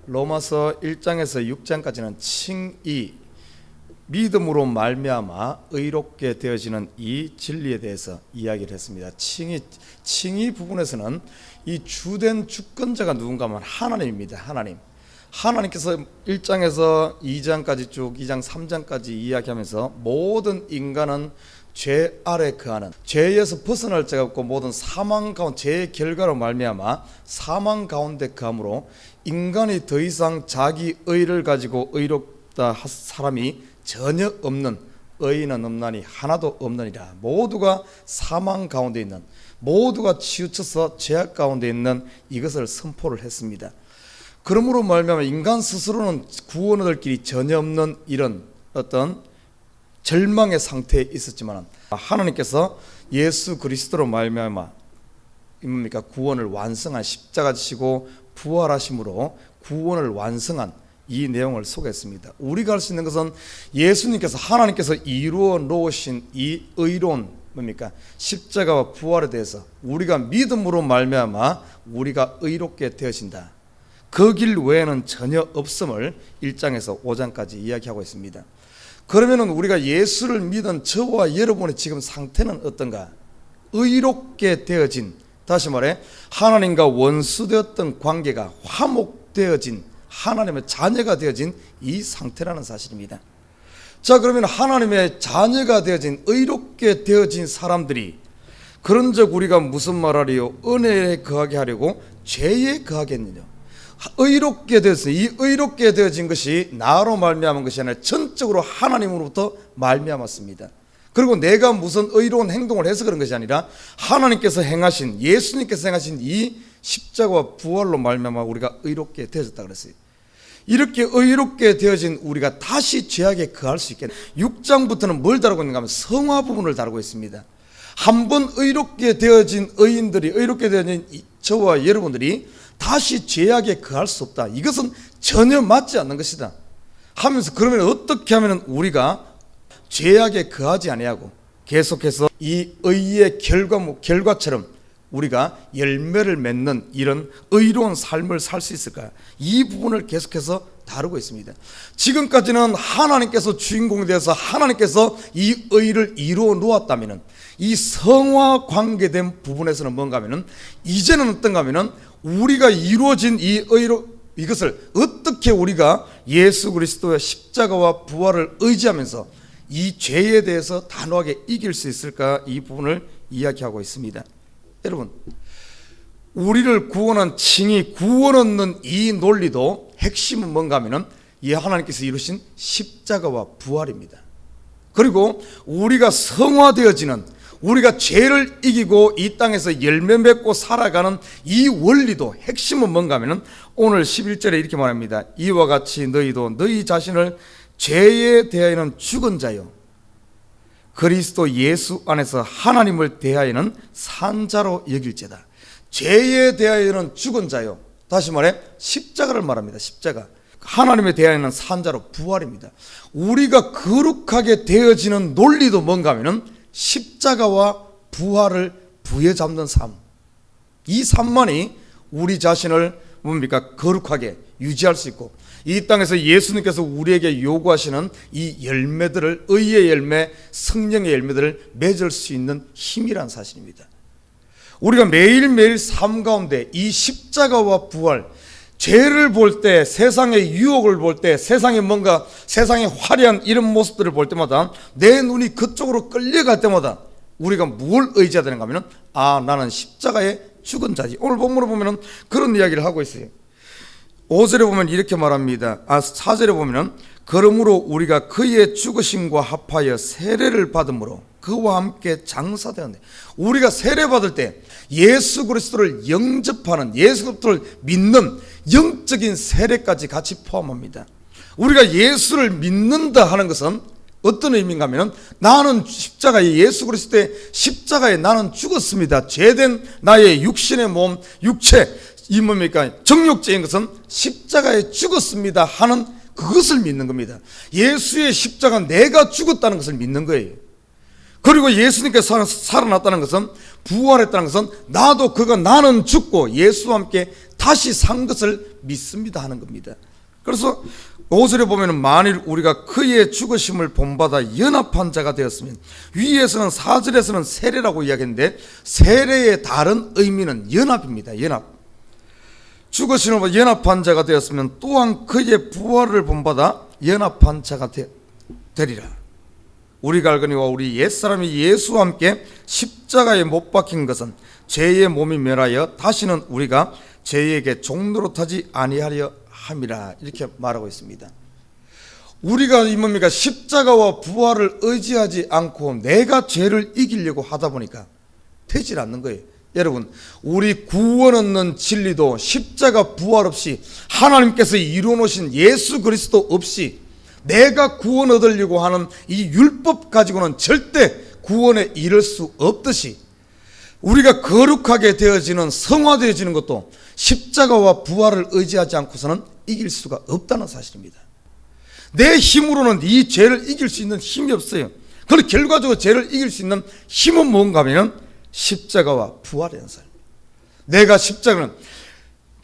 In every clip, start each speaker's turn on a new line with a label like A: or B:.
A: 로마서 1장에서 6장까지는 칭의, 믿음으로 말미암아 의롭게 되어지는 이 진리에 대해서 이야기를 했습니다. 칭의 부분에서는 이 주된 주권자가 누군가 하면 하나님입니다. 하나님께서 1장에서 2장까지 쭉 2장 3장까지 이야기하면서 모든 인간은 죄 아래 거하는, 죄에서 벗어날 자가 없고 모든 사망 가운데, 죄의 결과로 말미암아 사망 가운데 거함으로 인간이 더 이상 자기 의를 가지고 의롭다 할 사람이 전혀 없는, 의인은 없나니 하나도 없느니라. 모두가 사망 가운데 있는, 모두가 치우쳐서 죄악 가운데 있는 이것을 선포를 했습니다. 그러므로 말미암아 인간 스스로는 구원 얻을 길이 전혀 없는 이런 어떤 절망의 상태에 있었지만 하나님께서 예수 그리스도로 말미암아 구원을 완성한, 십자가 지시고 부활하심으로 구원을 완성한 이 내용을 소개했습니다. 우리가 할 수 있는 것은 예수님께서, 하나님께서 이루어 놓으신 이 의로운 십자가와 부활에 대해서 우리가 믿음으로 말미암아 우리가 의롭게 되어진다, 그 길 외에는 전혀 없음을 1장에서 5장까지 이야기하고 있습니다. 그러면 우리가 예수를 믿은 저와 여러분의 지금 상태는 어떤가? 의롭게 되어진, 다시 말해 하나님과 원수되었던 관계가 화목되어진, 하나님의 자녀가 되어진 이 상태라는 사실입니다. 자, 그러면 하나님의 자녀가 되어진, 의롭게 되어진 사람들이 그런즉 우리가 무슨 말하리요? 은혜에 거하게 하려고 죄에 거하겠느냐? 의롭게 되어서, 이 의롭게 되어진 것이 나로 말미암은 것이 아니라 전적으로 하나님으로부터 말미암았습니다. 그리고 내가 무슨 의로운 행동을 해서 그런 것이 아니라 하나님께서 행하신, 예수님께서 행하신 이 십자가와 부활로 말미암아 우리가 의롭게 되어졌다 그랬어요. 이렇게 의롭게 되어진 우리가 다시 죄악에 거할 수 있게, 6장부터는 뭘 다루고 있는가 하면 성화 부분을 다루고 있습니다. 한번 의롭게 되어진 의인들이, 의롭게 되어진 저와 여러분들이 다시 죄악에 거할 수 없다, 이것은 전혀 맞지 않는 것이다 하면서, 그러면 어떻게 하면 우리가 죄악에 거하지 아니하고 계속해서 이 의의 결과처럼 우리가 열매를 맺는 이런 의로운 삶을 살 수 있을까? 이 부분을 계속해서 다루고 있습니다. 지금까지는 하나님께서 주인공이 되어서 하나님께서 이 의를 이루어 놓았다면, 이 성화 관계된 부분에서는 뭔가 하면은, 이제는 어떤가 하면은 우리가 이루어진 이 의로, 이것을 어떻게 우리가 예수 그리스도의 십자가와 부활을 의지하면서 이 죄에 대해서 단호하게 이길 수 있을까? 이 부분을 이야기하고 있습니다. 여러분, 우리를 구원한 칭의, 구원 얻는 이 논리도 핵심은 뭔가 하면은 이 하나님께서 이루신 십자가와 부활입니다. 그리고 우리가 성화되어지는, 우리가 죄를 이기고 이 땅에서 열매 맺고 살아가는 이 원리도 핵심은 뭔가 하면은 오늘 11절에 이렇게 말합니다. 이와 같이 너희도 너희 자신을 죄에 대하여는 죽은 자요 그리스도 예수 안에서 하나님을 대하여는 산 자로 여길지어다. 죄에 대하여는 죽은 자요, 다시 말해 십자가를 말합니다. 십자가, 하나님에 대하여는 산 자로, 부활입니다. 우리가 거룩하게 되어지는 논리도 뭔가 하면은 십자가와 부활을 부여잡는 삶, 이 삶만이 우리 자신을 거룩하게 유지할 수 있고, 이 땅에서 예수님께서 우리에게 요구하시는 이 열매들을, 의의 열매, 성령의 열매들을 맺을 수 있는 힘이란 사실입니다. 우리가 매일매일 삶 가운데 이 십자가와 부활, 죄를 볼 때, 세상의 유혹을 볼 때, 세상의 화려한 이런 모습들을 볼 때마다 내 눈이 그쪽으로 끌려갈 때마다 우리가 뭘 의지해야 되는가 하면, 나는 십자가에 죽은 자지. 오늘 본문을 보면 그런 이야기를 하고 있어요. 5절에 보면 이렇게 말합니다. 4절에 보면 그러므로 우리가 그의 죽으심과 합하여 세례를 받음으로 그와 함께 장사되었네. 우리가 세례 받을 때 예수 그리스도를 영접하는, 예수 그리스도를 믿는 영적인 세례까지 같이 포함합니다. 우리가 예수를 믿는다 하는 것은 어떤 의미인가 하면, 나는 십자가에, 예수 그리스도의 십자가에 나는 죽었습니다. 죄된 나의 육신의 몸, 육체, 이 정욕적인 것은 십자가에 죽었습니다 하는 그것을 믿는 겁니다. 예수의 십자가, 내가 죽었다는 것을 믿는 거예요. 그리고 예수님께서 살아났다는 것은, 부활했다는 것은 나도 나는 죽고 예수와 함께 다시 산 것을 믿습니다 하는 겁니다. 그래서 5절에 보면 만일 우리가 그의 죽으심을 본받아 연합한 자가 되었으면, 위에서는 4절에서는 세례라고 이야기했는데 세례의 다른 의미는 연합입니다. 연합. 죽으심을 연합한 자가 되었으면 또한 그의 부활을 본받아 연합한 자가 되리라. 우리가 알거니와 우리 옛사람이 예수와 함께 십자가에 못 박힌 것은 죄의 몸이 멸하여 다시는 우리가 죄에게 종노릇하지 아니하려 함이라, 이렇게 말하고 있습니다. 우리가 이 뭡니까? 십자가와 부활을 의지하지 않고 내가 죄를 이기려고 하다 보니까 되질 않는 거예요. 여러분, 우리 구원 얻는 진리도 십자가 부활 없이, 하나님께서 이루어 놓으신 예수 그리스도 없이 내가 구원 얻으려고 하는 이 율법 가지고는 절대 구원에 이를 수 없듯이, 우리가 거룩하게 되어지는, 성화되어지는 것도 십자가와 부활을 의지하지 않고서는 이길 수가 없다는 사실입니다. 내 힘으로는 이 죄를 이길 수 있는 힘이 없어요. 그리고 결과적으로 죄를 이길 수 있는 힘은 뭔가 하면 십자가와 부활이라는 사실. 내가 십자가는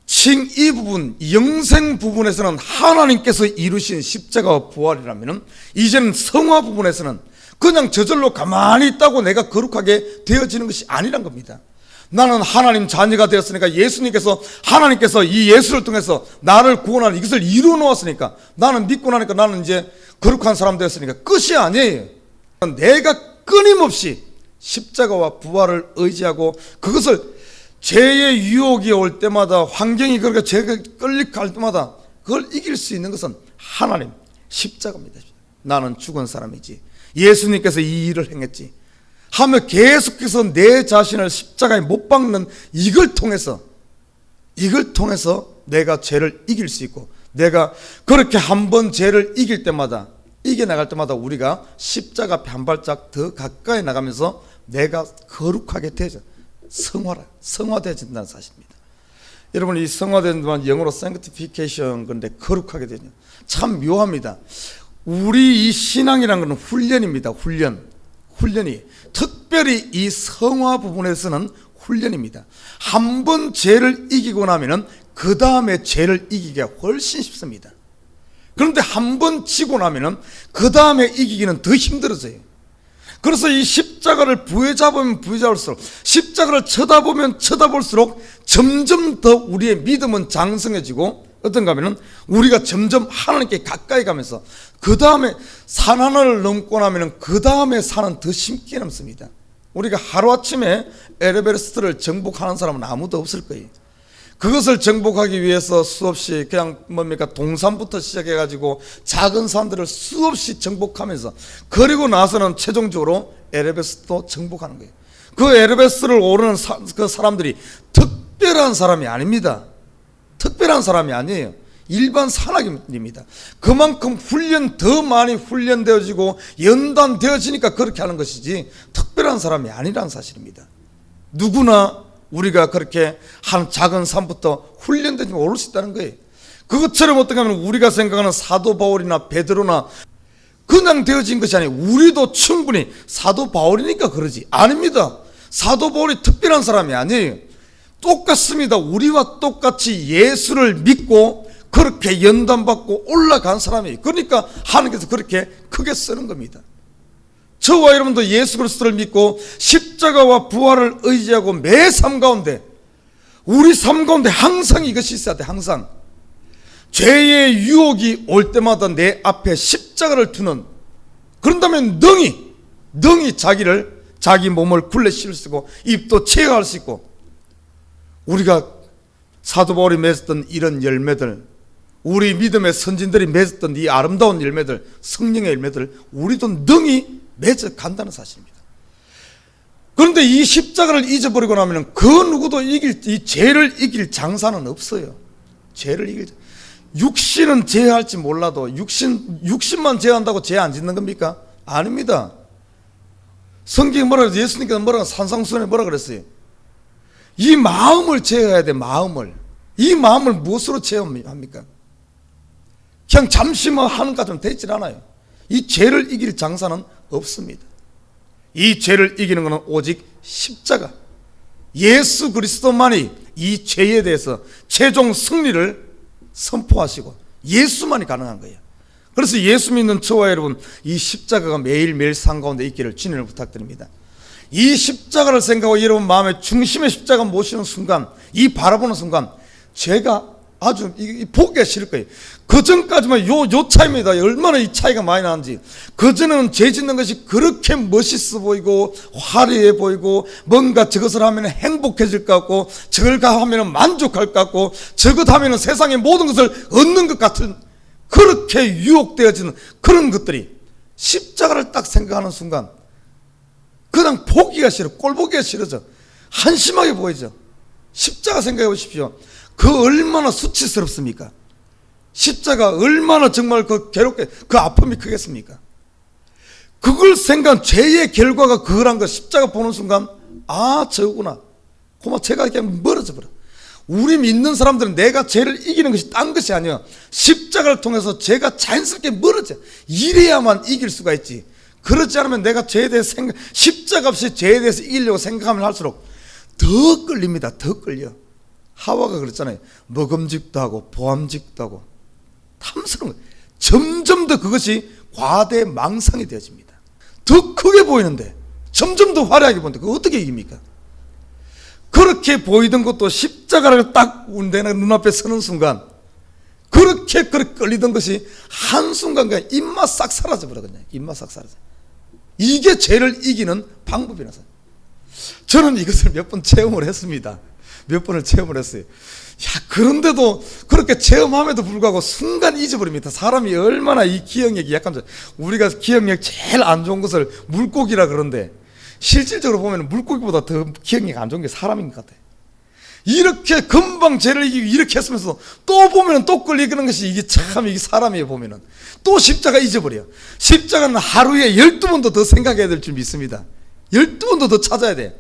A: 칭이 부분, 영생 부분에서는 하나님께서 이루신 십자가와 부활이라면, 이제는 성화 부분에서는 그냥 저절로 가만히 있다고 내가 거룩하게 되어지는 것이 아니란 겁니다. 나는 하나님 자녀가 되었으니까, 예수님께서, 하나님께서 이 예수를 통해서 나를 구원하는 이것을 이루어 놓았으니까, 나는 믿고 나니까 나는 이제 거룩한 사람 되었으니까 끝이 아니에요. 내가 끊임없이 십자가와 부활을 의지하고, 그것을 죄의 유혹이 올 때마다, 환경이 그렇게 죄가 끌려갈 때마다 그걸 이길 수 있는 것은 하나님 십자가입니다. 나는 죽은 사람이지, 예수님께서 이 일을 행했지 하며 계속해서 내 자신을 십자가에 못 박는 이걸 통해서 내가 죄를 이길 수 있고, 내가 그렇게 한 번 죄를 이길 때마다, 이겨나갈 때마다 우리가 십자가 앞에 한 발짝 더 가까이 나가면서 내가 거룩하게 되죠. 성화되어진다는 사실입니다. 여러분, 이 성화되는 동안 영어로 sanctification, 그런데 거룩하게 되죠. 참 묘합니다. 우리 이 신앙이라는 것은 훈련입니다. 훈련이 특별히 이 성화 부분에서는 훈련입니다. 한 번 죄를 이기고 나면은 그 다음에 죄를 이기기가 훨씬 쉽습니다. 그런데 한 번 지고 나면은 그 다음에 이기기는 더 힘들어져요. 그래서 이 십자가를 부여잡으면 부여잡을수록, 십자가를 쳐다보면 쳐다볼수록 점점 더 우리의 믿음은 장성해지고, 어떤가 하면은 우리가 점점 하나님께 가까이 가면서 그 다음에 산 하나를 넘고 나면은 그 다음에 산은 더 심게 넘습니다. 우리가 하루아침에 에베레스트를 정복하는 사람은 아무도 없을 거예요. 그것을 정복하기 위해서 수없이 그냥 동산부터 시작해가지고 작은 산들을 수없이 정복하면서, 그리고 나서는 최종적으로 에베레스트도 정복하는 거예요. 그 에베레스트를 오르는 그 사람들이 특별한 사람이 아닙니다. 특별한 사람이 아니에요. 일반 산악인입니다. 그만큼 더 많이 훈련되어지고 연단되어지니까 그렇게 하는 것이지 특별한 사람이 아니라는 사실입니다. 누구나 우리가 그렇게 한 작은 산부터 훈련되지 오를 수 있다는 거예요. 그것처럼 어떻게 하면 우리가 생각하는 사도 바울이나 베드로나 그냥 되어진 것이 아니에요. 우리도 충분히 사도 바울이니까 그러지, 아닙니다. 사도 바울이 특별한 사람이 아니에요. 똑같습니다. 우리와 똑같이 예수를 믿고 그렇게 연단받고 올라간 사람이에요. 그러니까 하나님께서 그렇게 크게 쓰는 겁니다. 저와 여러분도 예수 그리스도를 믿고 십자가와 부활을 의지하고 매 삶 가운데, 우리 삶 가운데 항상 이것이 있어야 돼. 항상 죄의 유혹이 올 때마다 내 앞에 십자가를 두는, 그런다면 능히 자기 몸을 굴레 실을 수 있고 입도 체화할 수 있고, 우리가 사도 바울이 맺었던 이런 열매들, 우리 믿음의 선진들이 맺었던 이 아름다운 열매들, 성령의 열매들, 우리도 능히 맺어 간다는 사실입니다. 그런데 이 십자가를 잊어버리고 나면 그 누구도 이 죄를 이길 장사는 없어요. 육신은 제할지 몰라도 육신만 제한다고 죄 안 짓는 겁니까? 아닙니다. 성경에 뭐라 그랬어요? 예수님께서 뭐라고, 산상수훈에 뭐라 그랬어요? 이 마음을 제어해야 돼. 이 마음을 무엇으로 제어합니까? 그냥 잠시만 하는 것처럼 되질 않아요. 이 죄를 이길 장사는 없습니다. 이 죄를 이기는 것은 오직 십자가, 예수 그리스도만이 이 죄에 대해서 최종 승리를 선포하시고 예수만이 가능한 거예요. 그래서 예수 믿는 저와 여러분, 이 십자가가 매일매일 삶 가운데 있기를 주님을 부탁드립니다. 이 십자가를 생각하고 여러분 마음의 중심에 십자가 모시는 순간, 이 바라보는 순간 제가 아주 보기가 싫을 거예요. 그 전까지만 요 차이입니다. 얼마나 이 차이가 많이 나는지. 그 전에는 죄 짓는 것이 그렇게 멋있어 보이고 화려해 보이고 뭔가 저것을 하면 행복해질 것 같고 저걸 하면 만족할 것 같고 저것 하면 세상의 모든 것을 얻는 것 같은 그렇게 유혹되어지는 그런 것들이 십자가를 딱 생각하는 순간 그냥 보기가 싫어. 꼴 보기가 싫어져. 한심하게 보이죠. 십자가 생각해 보십시오. 그 얼마나 수치스럽습니까? 십자가 얼마나 정말 그 괴롭게 그 아픔이 크겠습니까? 그걸 생각한 죄의 결과가 그거란 거 십자가 보는 순간 아 저거구나. 고마 제가 그냥 멀어져 버려. 우리 믿는 사람들은 내가 죄를 이기는 것이 딴 것이 아니야. 십자가를 통해서 죄가 자연스럽게 멀어져. 이래야만 이길 수가 있지. 그렇지 않으면 내가 죄에 대해서 십자가 없이 죄에 대해서 이기려고 생각하면 할수록 더 끌립니다. 더 끌려. 하와가 그랬잖아요. 먹음직도 하고 보암직도 하고 탐스러운 거예요. 점점 더 그것이 과대망상이 되어집니다. 더 크게 보이는데 점점 더 화려하게 보는데 그거 어떻게 이깁니까? 그렇게 보이던 것도 십자가를 딱 내가 눈앞에 서는 순간 그렇게 끌리던 것이 한순간 그냥 입맛 싹 사라져버려. 그냥 입맛 싹 사라져. 이게 죄를 이기는 방법이라서 저는 이것을 몇 번 체험을 했습니다. 몇 번을 체험을 했어요. 야, 그런데도 그렇게 체험함에도 불구하고 순간 잊어버립니다. 사람이 얼마나 이 기억력이 약한지. 우리가 기억력 제일 안 좋은 것을 물고기라 그러는데 실질적으로 보면 물고기보다 더 기억력이 안 좋은 게 사람인 것 같아요. 이렇게 금방 죄를 이기고 이렇게 했으면서 또 보면 또 끌리는 것이 이게 참 이게 사람이에요. 보면은 또 십자가 잊어버려. 십자가는 하루에 12번도 더 생각해야 될 줄 믿습니다. 12번도 더 찾아야 돼.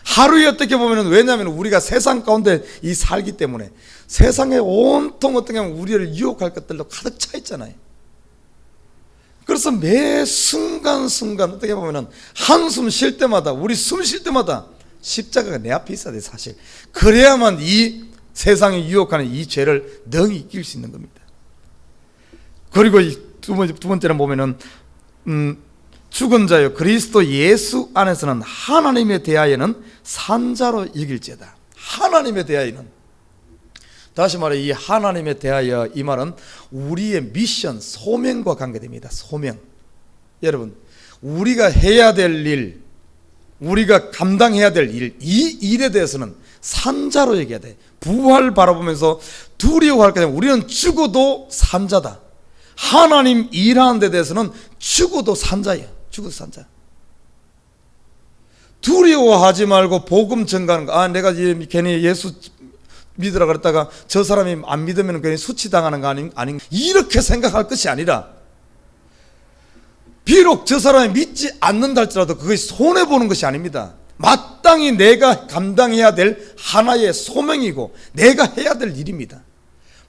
A: 하루에 어떻게 보면은 왜냐하면 우리가 세상 가운데 이 살기 때문에 세상에 온통 어떻게 하면 우리를 유혹할 것들로 가득 차 있잖아요. 그래서 매 순간순간 어떻게 보면은 한숨 쉴 때마다 우리 숨 쉴 때마다 십자가가 내 앞에 있어야 돼 사실. 그래야만 이 세상에 유혹하는 이 죄를 능히 이길 수 있는 겁니다. 그리고 두 번째는 보면은 죽은 자요 그리스도 예수 안에서는 하나님에 대하여는 산자로 이길지어다. 하나님에 대하여는 다시 말해 이 하나님에 대하여 이 말은 우리의 미션 소명과 관계됩니다. 소명. 여러분 우리가 해야 될 일 우리가 감당해야 될 일 이 일에 대해서는 산자로 얘기해야 돼. 부활 바라보면서 두려워할 게 아니라 우리는 죽어도 산자다. 하나님 일하는 데 대해서는 죽어도 산자예요. 죽어도 산자. 두려워하지 말고 복음 전가하는 거. 아 내가 괜히 예수 믿으라 그랬다가 저 사람이 안 믿으면 괜히 수치당하는 거 아닌 이렇게 생각할 것이 아니라 비록 저 사람이 믿지 않는다 할지라도 그것이 손해보는 것이 아닙니다. 마땅히 내가 감당해야 될 하나의 소명이고 내가 해야 될 일입니다.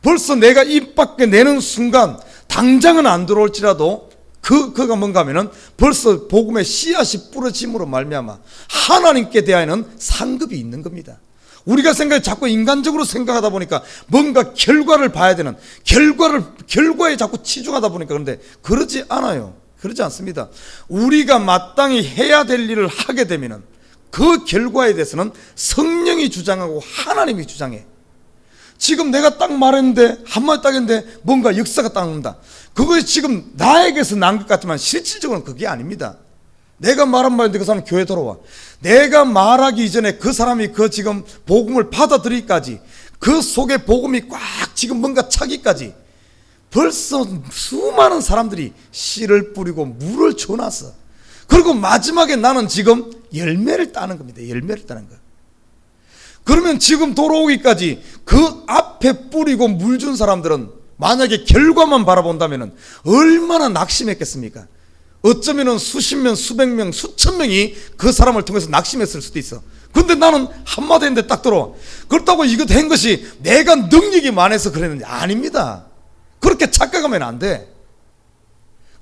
A: 벌써 내가 입 밖에 내는 순간 당장은 안 들어올지라도 그가 뭔가 하면은 벌써 복음의 씨앗이 뿌려짐으로 말미암아 하나님께 대하여는 상급이 있는 겁니다. 우리가 자꾸 인간적으로 생각하다 보니까 뭔가 결과를 봐야 되는 결과에 자꾸 치중하다 보니까 그런데 그러지 않아요. 그러지 않습니다. 우리가 마땅히 해야 될 일을 하게 되면은 그 결과에 대해서는 성령이 주장하고 하나님이 주장해. 지금 내가 딱 말했는데 한마디 딱 했는데 뭔가 역사가 딱 나온다. 그것이 지금 나에게서 난 것 같지만 실질적으로는 그게 아닙니다. 내가 말한 말인데 그 사람 교회 돌아와. 내가 말하기 이전에 그 사람이 그 지금 복음을 받아들이기까지 그 속에 복음이 꽉 지금 뭔가 차기까지 벌써 수많은 사람들이 씨를 뿌리고 물을 줘놨어. 그리고 마지막에 나는 지금 열매를 따는 겁니다. 열매를 따는 거. 그러면 지금 돌아오기까지 그 앞에 뿌리고 물 준 사람들은 만약에 결과만 바라본다면 얼마나 낙심했겠습니까? 어쩌면 수십 명, 수백 명, 수천 명이 그 사람을 통해서 낙심했을 수도 있어. 근데 나는 한마디 했는데 딱 들어와. 그렇다고 이거 된 것이 내가 능력이 많아서 그랬는지 아닙니다. 그렇게 착각하면 안 돼.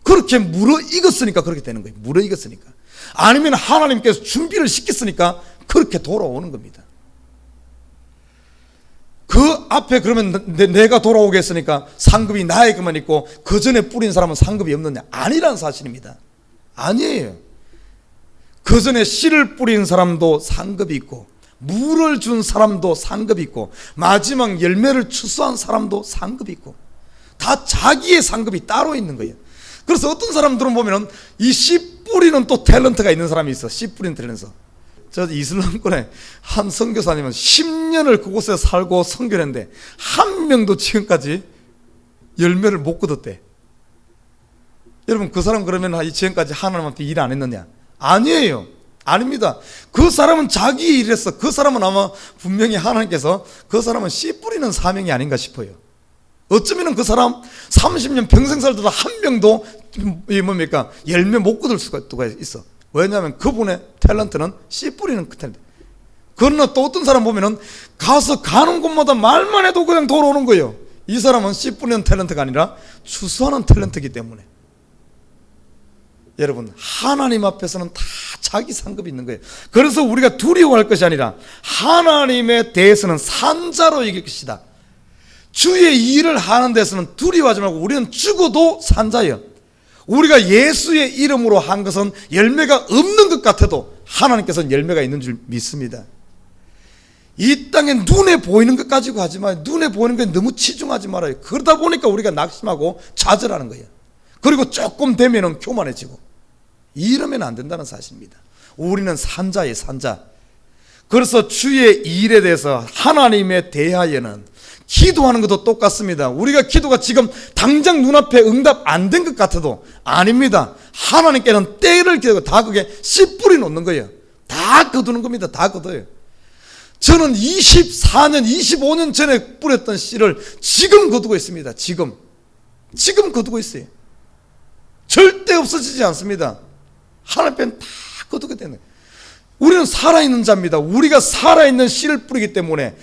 A: 그렇게 무르익었으니까 그렇게 되는 거예요. 무르익었으니까. 아니면 하나님께서 준비를 시켰으니까 그렇게 돌아오는 겁니다. 그 앞에 그러면 내가 돌아오겠으니까 상급이 나에게만 있고 그 전에 뿌린 사람은 상급이 없느냐? 아니라는 사실입니다. 아니에요. 그 전에 씨를 뿌린 사람도 상급이 있고 물을 준 사람도 상급이 있고 마지막 열매를 추수한 사람도 상급이 있고 다 자기의 상급이 따로 있는 거예요. 그래서 어떤 사람들은 보면은 이 씨 뿌리는 또 탤런트가 있는 사람이 있어. 씨 뿌리는 탤런트. 저 이슬람권에 한 선교사님은 10년을 그곳에 살고 선교했는데 한 명도 지금까지 열매를 못 거뒀대. 여러분 그 사람 그러면 지금까지 하나님한테 일 안 했느냐? 아니에요. 아닙니다. 그 사람은 자기 일을 했어. 그 사람은 아마 분명히 하나님께서 그 사람은 씨 뿌리는 사명이 아닌가 싶어요. 어쩌면 그 사람 30년 평생 살다가 한 명도 열매 못 거둘 수가 있어. 왜냐하면 그분의 탤런트는 씨 뿌리는 그 탤런트. 그러나 또 어떤 사람 보면은 가서 가는 곳마다 말만 해도 그냥 돌아오는 거예요. 이 사람은 씨 뿌리는 탤런트가 아니라 추수하는 탤런트이기 때문에. 여러분 하나님 앞에서는 다 자기 상급이 있는 거예요. 그래서 우리가 두려워할 것이 아니라 하나님에 대해서는 산자로 여길 것이다. 주의 일을 하는 데서는 두려워하지 말고 우리는 죽어도 산자예요. 우리가 예수의 이름으로 한 것은 열매가 없는 것 같아도 하나님께서는 열매가 있는 줄 믿습니다. 이 땅에 눈에 보이는 것 가지고 하지 마요. 눈에 보이는 것에 너무 치중하지 말아요. 그러다 보니까 우리가 낙심하고 좌절하는 거예요. 그리고 조금 되면은 교만해지고 이러면 안 된다는 사실입니다. 우리는 산자예요, 산자. 그래서 주의 일에 대해서 하나님에 대하여는 기도하는 것도 똑같습니다. 우리가 기도가 지금 당장 눈앞에 응답 안 된 것 같아도 아닙니다. 하나님께는 때를 기다리고 다 그게 씨 뿌리 놓는 거예요. 다 거두는 겁니다. 다 거둬요. 저는 24년, 25년 전에 뿌렸던 씨를 지금 거두고 있습니다. 지금 거두고 있어요. 절대 없어지지 않습니다. 하나님께는 다 거두게 되는 거예요. 우리는 살아있는 자입니다. 우리가 살아있는 씨를 뿌리기 때문에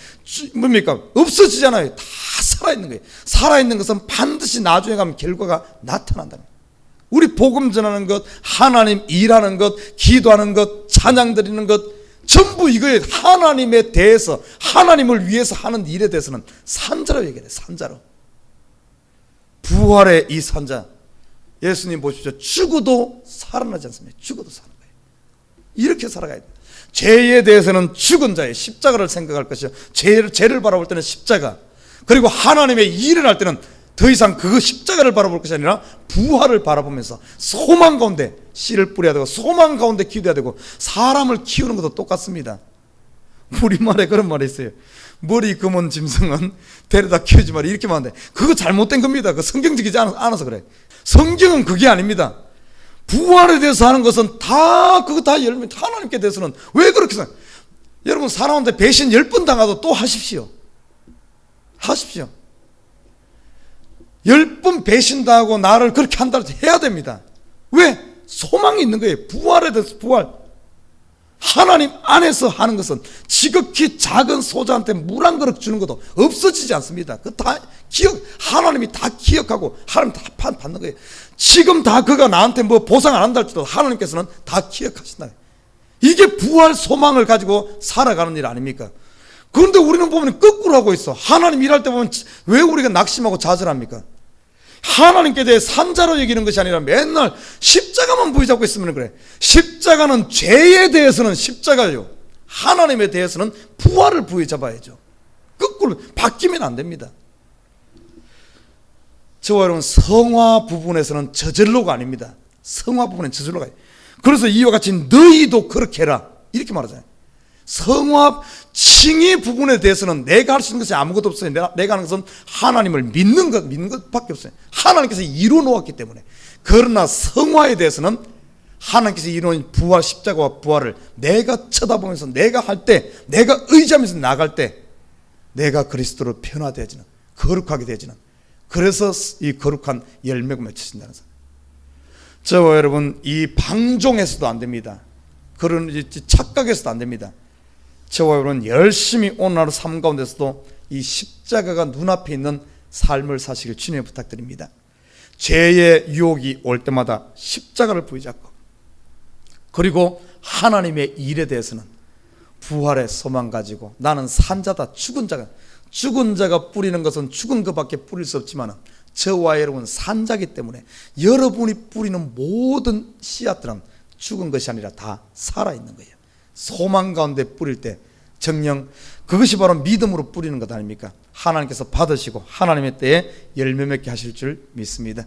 A: 뭡니까? 없어지잖아요. 다 살아있는 거예요. 살아있는 것은 반드시 나중에 가면 결과가 나타난다는 거예요. 우리 복음 전하는 것, 하나님 일하는 것, 기도하는 것, 찬양 드리는 것 전부 이거에 하나님에 대해서 하나님을 위해서 하는 일에 대해서는 산자로 얘기해요. 산자로. 부활의 이 산자. 예수님 보십시오. 죽어도 살아나지 않습니다. 죽어도 사는 거예요. 이렇게 살아가야 돼요. 죄에 대해서는 죽은 자의 십자가를 생각할 것이요. 죄를 바라볼 때는 십자가. 그리고 하나님의 일을 할 때는 더 이상 그 십자가를 바라볼 것이 아니라 부활을 바라보면서 소망 가운데 씨를 뿌려야 되고 소망 가운데 기도해야 되고 사람을 키우는 것도 똑같습니다. 우리말에 그런 말이 있어요. 머리 검은 짐승은 데려다 키우지 마라. 이렇게 말하는데 그거 잘못된 겁니다. 그 성경적이지 않아서 그래. 성경은 그게 아닙니다. 부활에 대해서 하는 것은 그거 다 열매. 하나님께 대해서는 왜 그렇게 생각해요? 여러분 사람한테 배신 10번 당하도 또 하십시오. 10번 배신당하고 나를 그렇게 한다 해야 됩니다. 왜? 소망이 있는 거예요. 부활에 대해서 부활. 하나님 안에서 하는 것은 지극히 작은 소자한테 물 한 그릇 주는 것도 없어지지 않습니다. 그 다 하나님이 다 기억하고 하나님 다 받는 거예요. 지금 다 그가 나한테 뭐 보상 안 한다 할지라도 하나님께서는 다 기억하신다. 이게 부활 소망을 가지고 살아가는 일 아닙니까? 그런데 우리는 보면 거꾸로 하고 있어. 하나님 일할 때 보면 왜 우리가 낙심하고 좌절합니까? 하나님께 대해 산자로 여기는 것이 아니라 맨날 십자가만 부여잡고 있으면 그래. 십자가는 죄에 대해서는 십자가요. 하나님에 대해서는 부활을 부여잡아야죠. 거꾸로 바뀌면 안 됩니다. 저와 여러분 성화 부분에서는 저절로가 아닙니다. 성화 부분은 저절로가 아니에요. 그래서 이와 같이 너희도 그렇게 해라 이렇게 말하잖아요. 성화 칭의 부분에 대해서는 내가 할 수 있는 것이 아무것도 없어요. 내가 하는 것은 하나님을 믿는 것밖에 없어요. 하나님께서 이루어 놓았기 때문에. 그러나 성화에 대해서는 하나님께서 이루어진 부활, 십자가와 부활을 내가 쳐다보면서 내가 할 때, 내가 의지하면서 나갈 때 내가 그리스도로 변화되어지는, 거룩하게 되어지는, 그래서 이 거룩한 열매가 맺혀진다는 사람. 저와 여러분 이 방종에서도 안 됩니다. 그런 착각에서도 안 됩니다. 저와 여러분 열심히 오늘 하루 삶 가운데서도 이 십자가가 눈앞에 있는 삶을 사시길 주님에 부탁드립니다. 죄의 유혹이 올 때마다 십자가를 부여잡고 그리고 하나님의 일에 대해서는 부활의 소망 가지고 나는 산자다, 죽은 자가 죽은 자가 뿌리는 것은 죽은 것밖에 뿌릴 수 없지만 저와 여러분 산자기 때문에 여러분이 뿌리는 모든 씨앗들은 죽은 것이 아니라 다 살아있는 거예요. 소망 가운데 뿌릴 때 정녕 그것이 바로 믿음으로 뿌리는 것 아닙니까? 하나님께서 받으시고 하나님의 때에 열매 맺게 하실 줄 믿습니다.